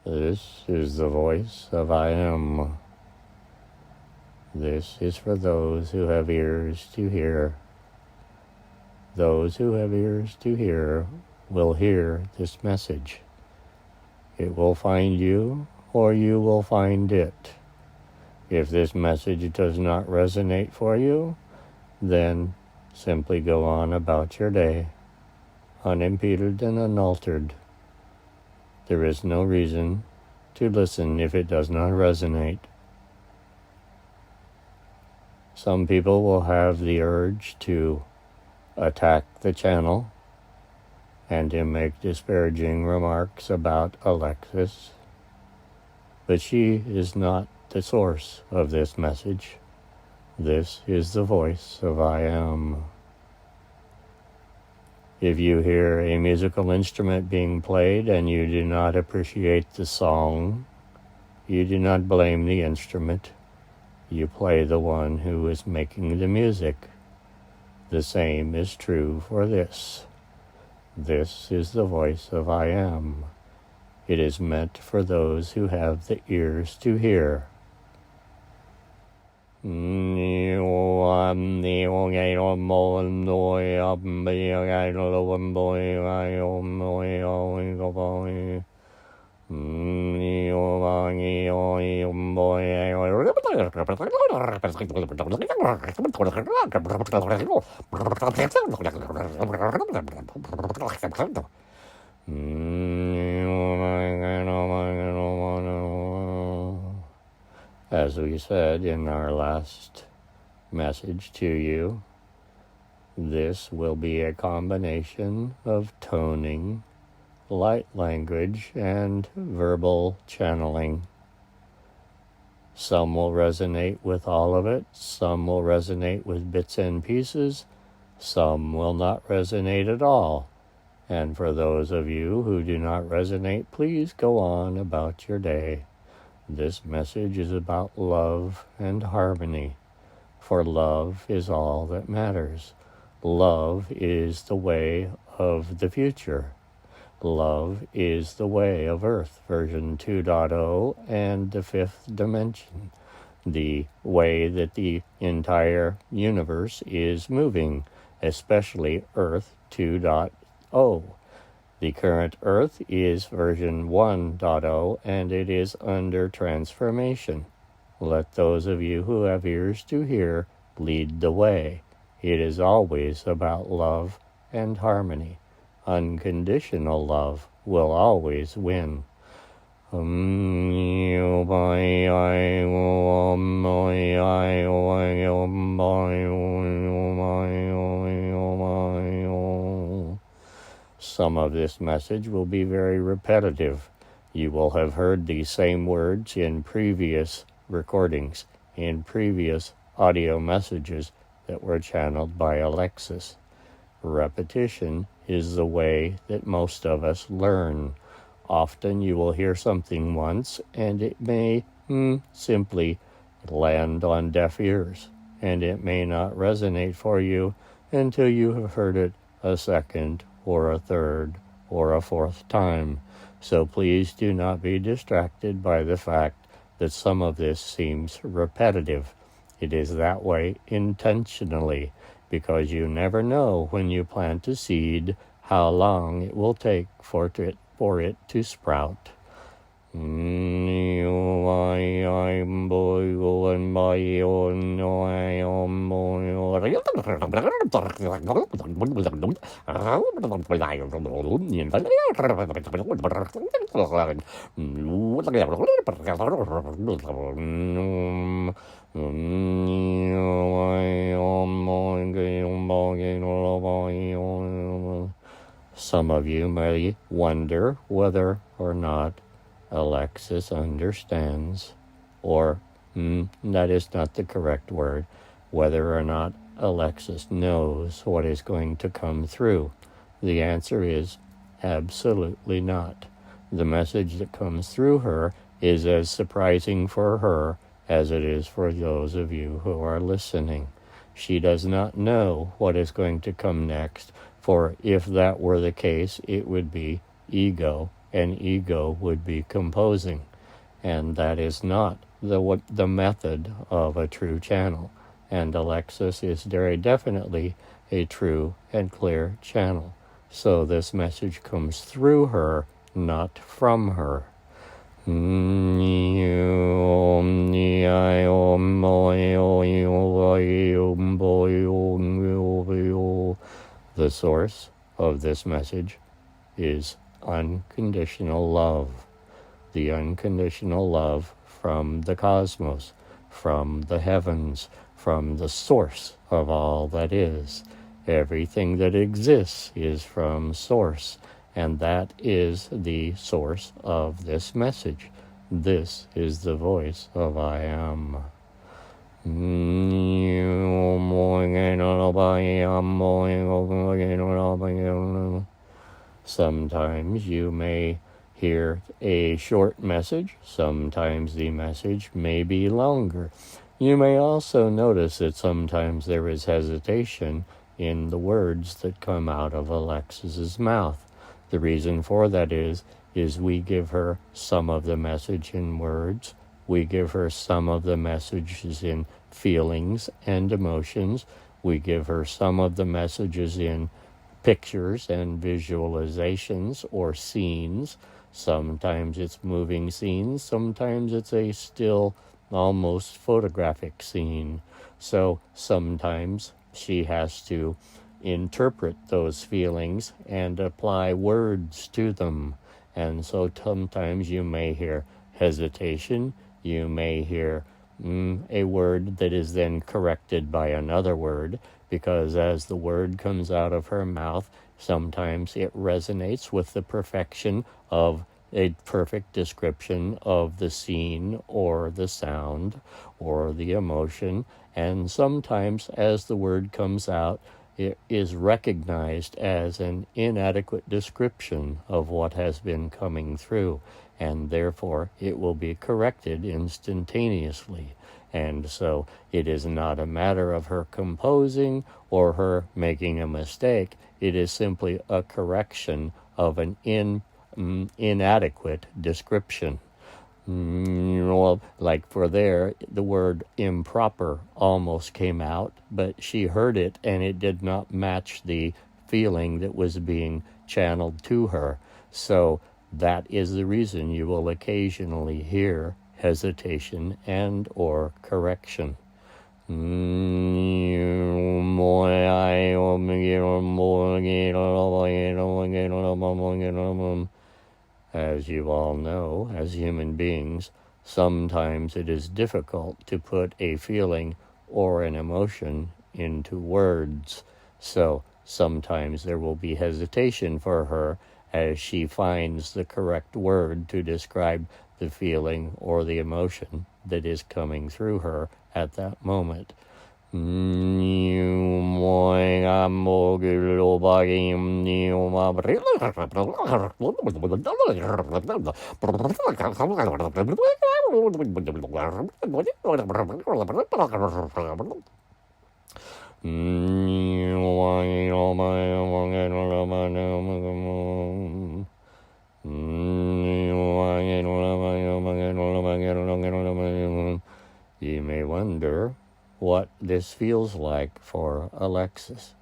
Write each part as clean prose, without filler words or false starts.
This is the voice of I Am. This is for those who have ears to hear. Those who have ears to hear will hear this message. It will find you, or you will find it. If this message does not resonate for you, then simply go on about your day, unimpeded and unaltered. There is no reason to listen if it does not resonate. Some people will have the urge to attack the channel and to make disparaging remarks about Alexis, but she is not the source of this message. This is the voice of I Am. If you hear a musical instrument being played and you do not appreciate the song, you do not blame the instrument. You play the one who is making the music. The same is true for this. This is the voice of I Am. It is meant for those who have the ears to hear. As we said in our last message to you, this will be a combination of toning, light language, and verbal channeling. Some will resonate with all of it, some will resonate with bits and pieces, some will not resonate at all. And for those of you who do not resonate, please go on about your day. This message is about love and harmony, for love is all that matters. Love is the way of the future. Love is the way of Earth, version 2.0, and the fifth dimension, the way that the entire universe is moving, especially Earth 2.0. The current Earth is version 1.0, and it is under transformation. Let those of you who have ears to hear lead the way. It is always about love and harmony. Unconditional love will always win. Some of this message will be very repetitive. You will have heard these same words in previous recordings, in previous audio messages that were channeled by Alexis. Repetition is the way that most of us learn. Often you will hear something once and it may simply land on deaf ears, and it may not resonate for you until you have heard it a second or a third or a fourth time. So please do not be distracted by the fact that some of this seems repetitive. It is that way intentionally, because you never know when you plant a seed how long it will take for it to sprout. Some of you may wonder whether or not Alexis understands, or that is not the correct word, whether or not Alexis knows what is going to come through. The answer is absolutely not. The message that comes through her is as surprising for her as it is for those of you who are listening. She does not know what is going to come next, for if that were the case, it would be ego, and ego would be composing. And that is not the method of a true channel. And Alexis is very definitely a true and clear channel. So this message comes through her, not from her. The source of this message is unconditional love. The unconditional love from the cosmos, from the heavens, from the source of all that is. Everything that exists is from source, and that is the source of this message. This is the voice of I Am. Sometimes you may hear a short message. Sometimes the message may be longer. You may also notice that sometimes there is hesitation in the words that come out of Alexis's mouth. The reason for that is we give her some of the message in words. We give her some of the messages in feelings and emotions. We give her some of the messages in pictures and visualizations or scenes. Sometimes it's moving scenes. Sometimes it's a still, almost photographic scene. So sometimes she has to interpret those feelings and apply words to them. And so sometimes you may hear hesitation. You may hear a word that is then corrected by another word, because as the word comes out of her mouth, sometimes it resonates with the perfection of a perfect description of the scene or the sound or the emotion. And sometimes as the word comes out, it is recognized as an inadequate description of what has been coming through, and therefore it will be corrected instantaneously. And so it is not a matter of her composing or her making a mistake. It is simply a correction of an inadequate description. Like for there, the word improper almost came out, but she heard it and it did not match the feeling that was being channeled to her. So that is the reason you will occasionally hear hesitation and or correction. As you all know, as human beings, sometimes it is difficult to put a feeling or an emotion into words. So sometimes there will be hesitation for her as she finds the correct word to describe the feeling or the emotion that is coming through her at that moment. You may wonder what this feels like for Alexis.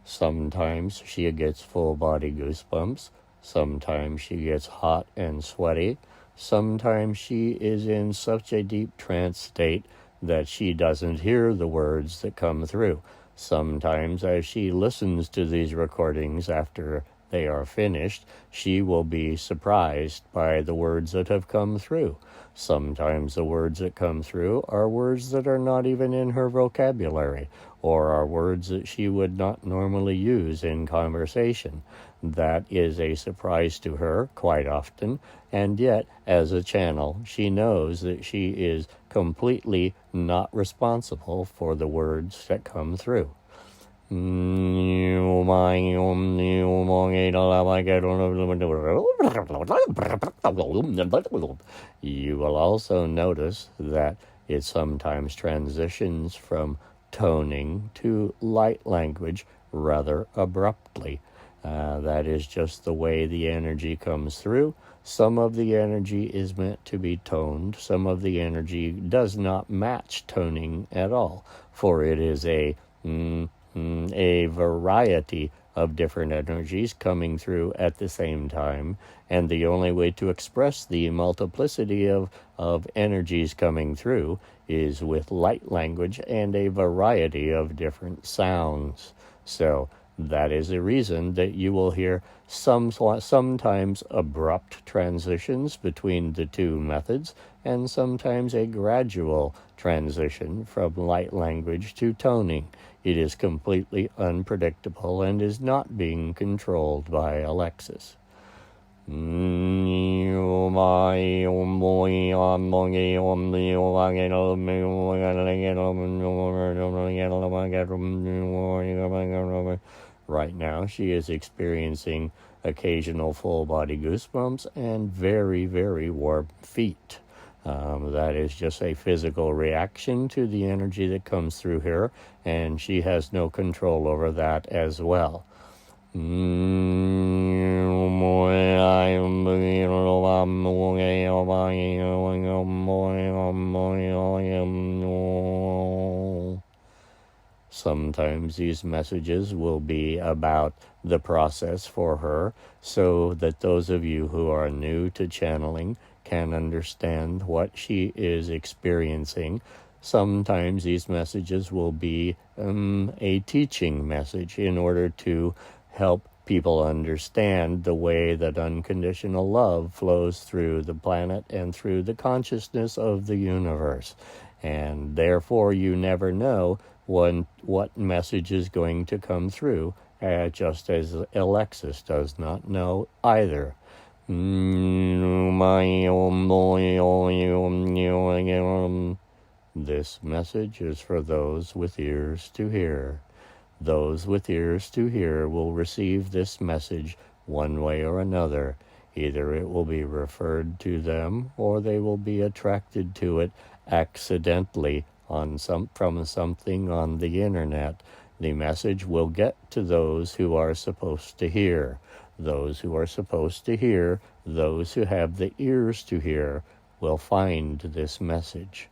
Sometimes she gets full body goosebumps. Sometimes she gets hot and sweaty. Sometimes she is in such a deep trance state that she doesn't hear the words that come through. Sometimes as she listens to these recordings after they are finished, she will be surprised by the words that have come through. Sometimes the words that come through are words that are not even in her vocabulary, or are words that she would not normally use in conversation. That is a surprise to her quite often, and yet, as a channel, she knows that she is completely not responsible for the words that come through. You will also notice that it sometimes transitions from toning to light language rather abruptly. That is just the way the energy comes through. Some of the energy is meant to be toned. Some of the energy does not match toning at all, for it is a variety of different energies coming through at the same time, and the only way to express the multiplicity of energies coming through is with light language and a variety of different sounds. So that is the reason that you will hear sometimes abrupt transitions between the two methods, and sometimes a gradual transition from light language to toning. It is completely unpredictable and is not being controlled by Alexis. Right now, she is experiencing occasional full-body goosebumps and very, very warm feet. That is just a physical reaction to the energy that comes through her, and she has no control over that as well. Sometimes these messages will be about the process for her, so that those of you who are new to channeling can understand what she is experiencing. Sometimes these messages will be a teaching message in order to help people understand the way that unconditional love flows through the planet and through the consciousness of the universe. And therefore, you never know what message is going to come through, just as Alexis does not know either. This message is for those with ears to hear. Those with ears to hear will receive this message one way or another. Either it will be referred to them, or they will be attracted to it accidentally from something on the internet. The message will get to those who are supposed to hear. Those who are supposed to hear, those who have the ears to hear, will find this message.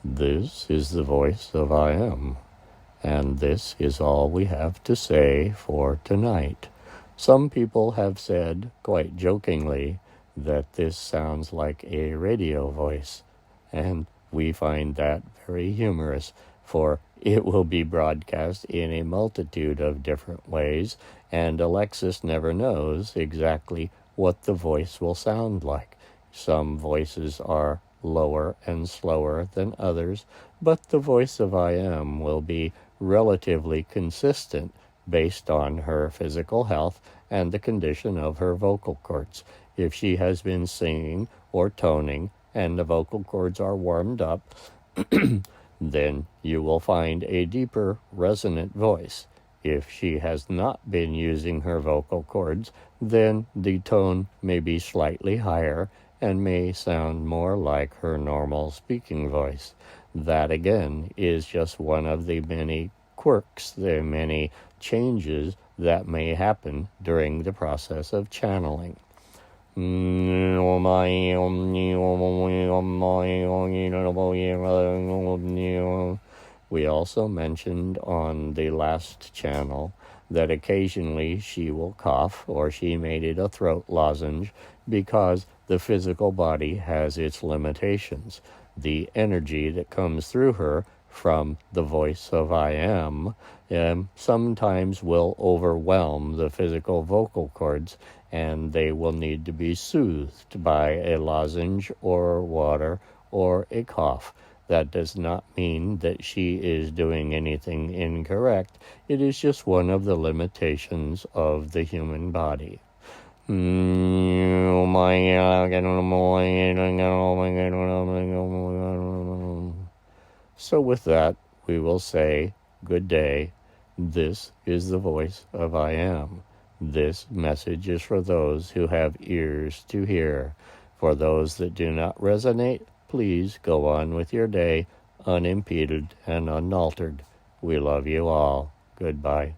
This is the voice of I Am. And this is all we have to say for tonight. Some people have said, quite jokingly, that this sounds like a radio voice, and we find that very humorous, for it will be broadcast in a multitude of different ways, and Alexis never knows exactly what the voice will sound like. Some voices are lower and slower than others, but the voice of I Am will be relatively consistent based on her physical health and the condition of her vocal cords. If she has been singing or toning and the vocal cords are warmed up, then you will find a deeper resonant voice. If she has not been using her vocal cords, then the tone may be slightly higher and may sound more like her normal speaking voice. That, again, is just one of the many quirks, the many changes that may happen during the process of channeling. We also mentioned on the last channel that occasionally she will cough, or she made it a throat lozenge, because the physical body has its limitations. The energy that comes through her from the voice of I Am sometimes will overwhelm the physical vocal cords, and they will need to be soothed by a lozenge or water or a cough. That does not mean that she is doing anything incorrect. It is just one of the limitations of the human body. So with that, we will say, good day. This is the voice of I Am. This message is for those who have ears to hear. For those that do not resonate, please go on with your day unimpeded and unaltered. We love you all. Goodbye.